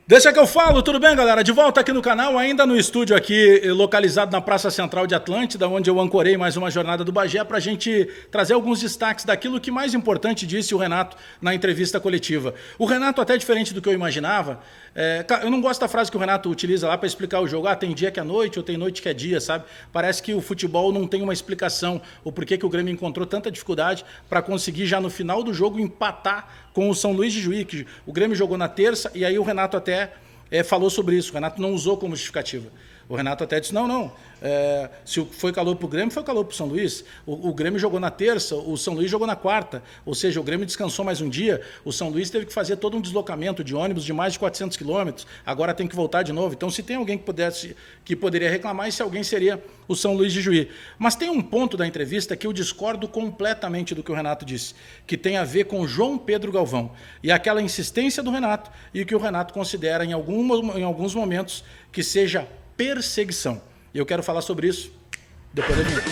Deixa que eu falo, tudo bem, galera? De volta aqui no canal, ainda no estúdio aqui, localizado na Praça Central de Atlântida, onde eu ancorei mais uma jornada do Bagé para a gente trazer alguns destaques daquilo que mais importante disse o Renato na entrevista coletiva. O Renato, até diferente do que eu imaginava, eu não gosto da frase que o Renato utiliza lá para explicar o jogo. Ah, tem dia que é noite ou tem noite que é dia, sabe? Parece que o futebol não tem uma explicação, o porquê que o Grêmio encontrou tanta dificuldade para conseguir já no final do jogo empatar com o São Luís de Juí, que o Grêmio jogou na terça, e aí o Renato até falou sobre isso. O Renato não usou como justificativa. O Renato até disse, não, se foi calor para o Grêmio, foi calor para o São Luís. O Grêmio jogou na terça, o São Luís jogou na quarta. Ou seja, o Grêmio descansou mais um dia, o São Luís teve que fazer todo um deslocamento de ônibus de mais de 400 quilômetros, agora tem que voltar de novo. Então, se tem alguém que poderia reclamar, esse alguém seria o São Luís de Juí. Mas tem um ponto da entrevista que eu discordo completamente do que o Renato disse, que tem a ver com João Pedro Galvão. E aquela insistência do Renato, e o que o Renato considera em alguns momentos que seja perseguição. E eu quero falar sobre isso depois da vinheta.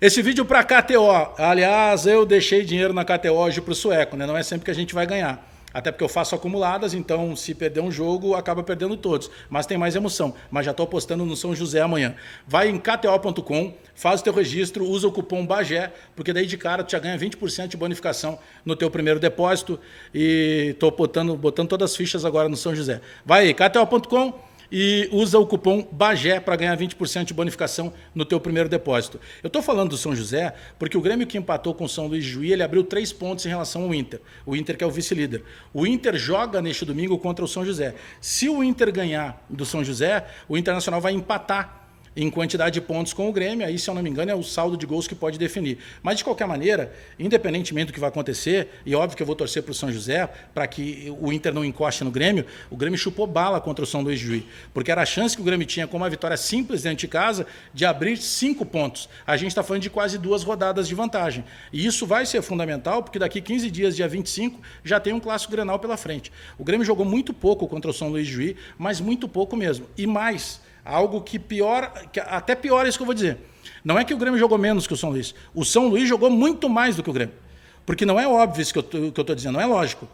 Esse vídeo para KTO. Aliás, eu deixei dinheiro na KTO hoje para o sueco, né? Não é sempre que a gente vai ganhar. Até porque eu faço acumuladas, então se perder um jogo, acaba perdendo todos. Mas tem mais emoção. Mas já estou apostando no São José amanhã. Vai em kto.com, faz o teu registro, usa o cupom BAGÉ, porque daí de cara tu já ganha 20% de bonificação no teu primeiro depósito. E estou botando todas as fichas agora no São José. Vai aí, kto.com. E usa o cupom BAGÉ para ganhar 20% de bonificação no teu primeiro depósito. Eu estou falando do São José porque o Grêmio que empatou com o São Luís de Juí, ele abriu 3 pontos em relação ao Inter. O Inter que é o vice-líder. O Inter joga neste domingo contra o São José. Se o Inter ganhar do São José, o Internacional vai empatar em quantidade de pontos com o Grêmio, aí, se eu não me engano, é o saldo de gols que pode definir. Mas, de qualquer maneira, independentemente do que vai acontecer, e óbvio que eu vou torcer para o São José, para que o Inter não encoste no Grêmio, o Grêmio chupou bala contra o São Luís de Juí, porque era a chance que o Grêmio tinha com uma vitória simples dentro de casa de abrir 5 pontos. A gente está falando de quase 2 rodadas de vantagem. E isso vai ser fundamental, porque daqui 15 dias, dia 25, já tem um clássico Grenal pela frente. O Grêmio jogou muito pouco contra o São Luís de Juí, mas muito pouco mesmo. E mais, algo que pior, até pior é isso que eu vou dizer. Não é que o Grêmio jogou menos que o São Luís. O São Luís jogou muito mais do que o Grêmio. Porque não é óbvio isso que eu estou dizendo, não é lógico.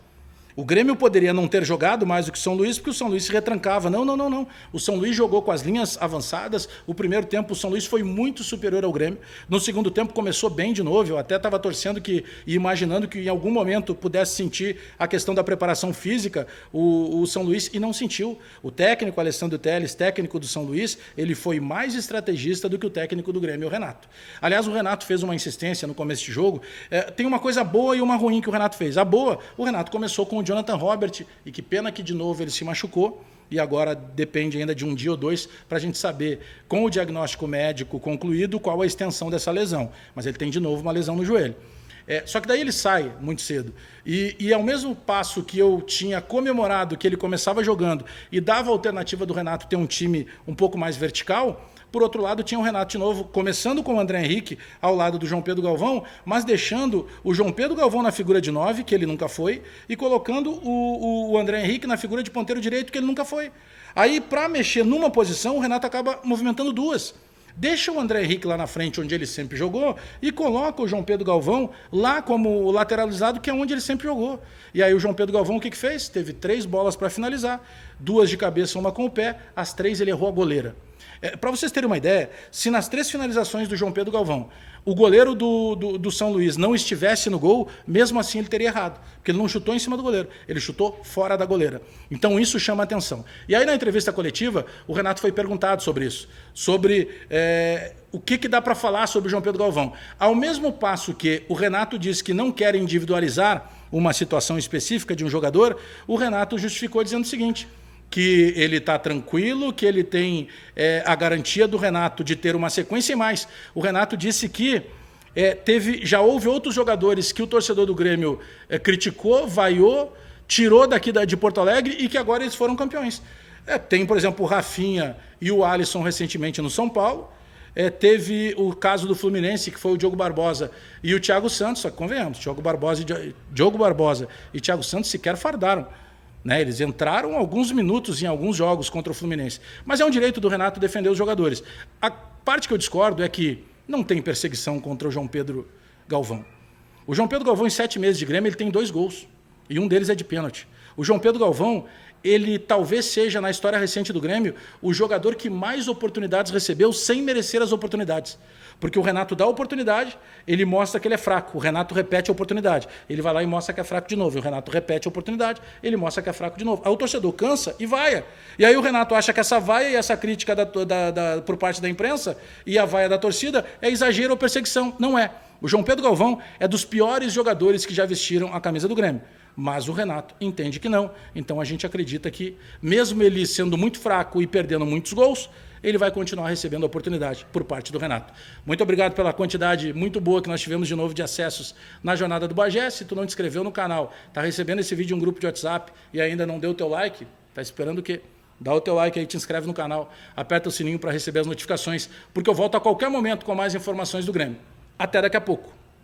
O Grêmio poderia não ter jogado mais do que o São Luís, porque o São Luís se retrancava. Não. O São Luís jogou com as linhas avançadas. O primeiro tempo, o São Luís foi muito superior ao Grêmio. No segundo tempo, começou bem de novo. Eu até estava torcendo e imaginando que em algum momento pudesse sentir a questão da preparação física, o São Luís, e não sentiu. O técnico, Alessandro Telles, técnico do São Luís, ele foi mais estrategista do que o técnico do Grêmio, o Renato. Aliás, o Renato fez uma insistência no começo de jogo. Tem uma coisa boa e uma ruim que o Renato fez. A boa, o Renato começou com o Jonathan Robert, e que pena que de novo ele se machucou, e agora depende ainda de um dia ou dois para a gente saber, com o diagnóstico médico concluído, qual a extensão dessa lesão. Mas ele tem de novo uma lesão no joelho. Só que daí ele sai muito cedo. E ao mesmo passo que eu tinha comemorado que ele começava jogando e dava a alternativa do Renato ter um time um pouco mais vertical, por outro lado, tinha o Renato de novo, começando com o André Henrique ao lado do João Pedro Galvão, mas deixando o João Pedro Galvão na figura de 9, que ele nunca foi, e colocando o André Henrique na figura de ponteiro direito, que ele nunca foi. Aí, para mexer numa posição, o Renato acaba movimentando 2. Deixa o André Henrique lá na frente, onde ele sempre jogou, e coloca o João Pedro Galvão lá como lateralizado, que é onde ele sempre jogou. E aí o João Pedro Galvão o que fez? Teve 3 bolas para finalizar, 2 de cabeça, uma com o pé, as 3 ele errou a goleira. Para vocês terem uma ideia, se nas 3 finalizações do João Pedro Galvão, o goleiro do São Luís não estivesse no gol, mesmo assim ele teria errado, porque ele não chutou em cima do goleiro, ele chutou fora da goleira. Então isso chama atenção. E aí na entrevista coletiva, o Renato foi perguntado sobre isso, sobre o que dá para falar sobre o João Pedro Galvão. Ao mesmo passo que o Renato disse que não quer individualizar uma situação específica de um jogador, o Renato justificou dizendo o seguinte, que ele está tranquilo, que ele tem a garantia do Renato de ter uma sequência e mais. O Renato disse que já houve outros jogadores que o torcedor do Grêmio criticou, vaiou, tirou daqui de Porto Alegre e que agora eles foram campeões. Tem, por exemplo, o Rafinha e o Alisson recentemente no São Paulo. Teve o caso do Fluminense, que foi o Diogo Barbosa e o Thiago Santos, só que convenhamos, Diogo Barbosa e Thiago Santos sequer fardaram. Né? Eles entraram alguns minutos em alguns jogos contra o Fluminense. Mas é um direito do Renato defender os jogadores. parte que eu discordo é que não tem perseguição contra o João Pedro Galvão. O João Pedro Galvão, em 7 meses de Grêmio, ele tem 2 gols. E um deles é de pênalti. O João Pedro Galvão, ele talvez seja, na história recente do Grêmio, o jogador que mais oportunidades recebeu sem merecer as oportunidades. Porque o Renato dá a oportunidade, ele mostra que ele é fraco. O Renato repete a oportunidade. Ele vai lá e mostra que é fraco de novo. E o Renato repete a oportunidade, ele mostra que é fraco de novo. Aí o torcedor cansa e vaia. E aí o Renato acha que essa vaia e essa crítica por parte da imprensa e a vaia da torcida é exagero ou perseguição. Não é. O João Pedro Galvão é dos piores jogadores que já vestiram a camisa do Grêmio. Mas o Renato entende que não. Então a gente acredita que, mesmo ele sendo muito fraco e perdendo muitos gols, ele vai continuar recebendo a oportunidade por parte do Renato. Muito obrigado pela quantidade muito boa que nós tivemos de novo de acessos na jornada do Bagé. Se tu não te inscreveu no canal, está recebendo esse vídeo em um grupo de WhatsApp e ainda não deu o teu like, está esperando o quê? Dá o teu like aí, te inscreve no canal, aperta o sininho para receber as notificações, porque eu volto a qualquer momento com mais informações do Grêmio. Até daqui a pouco.